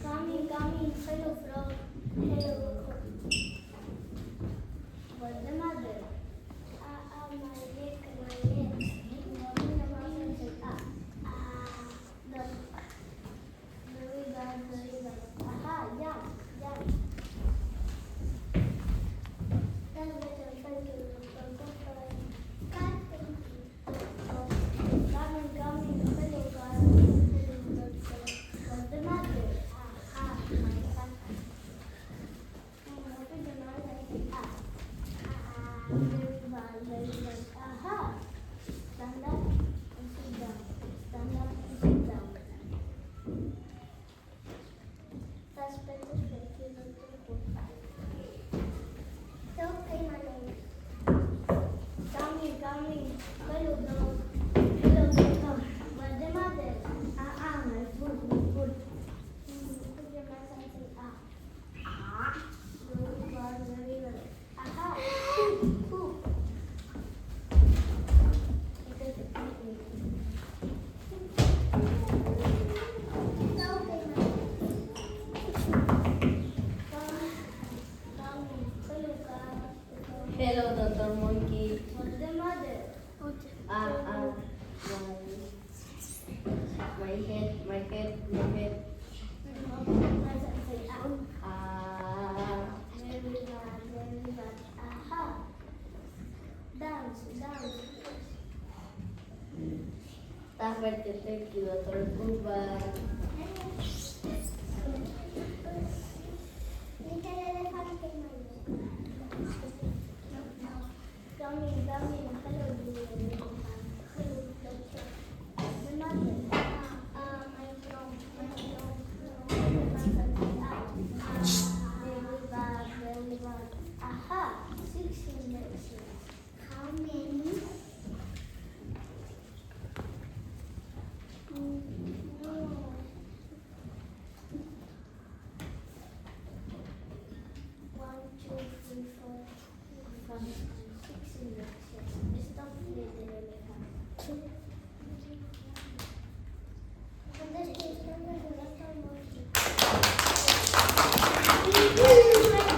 Coming, coming, hello frog, hello cock. What's the matter? My leg, my leg. Mommy, the mountain said, the river, the river. Aha, yeah, yeah. That's better, thank you. Coming, coming, hello guys, hello doctor. What's the matter? My cat. Open the mouth and say, very bad, very bad. Aha! Stand up and sit down. Stand up and sit down. That's better, thank you, Dr. Don't say my name. Coming, coming. Hello, dog. Hello, dog. What's the matter? My foot, my foot. Put your mouth and say, very bad, very bad. Aha! Ooh. It is Hello, Dr. Monkey. What's the matter? My head, my head, my head. Very bad, very bad. Aha! Dance, dance. Está fuerte, thank you, Dr. Cuba. Little elephant in my nose. Coming, coming. Hello, dear elephant. Hello, doctor. The mother. My frog, my frog. Very bad, very bad. Aha! 6 injections. How many?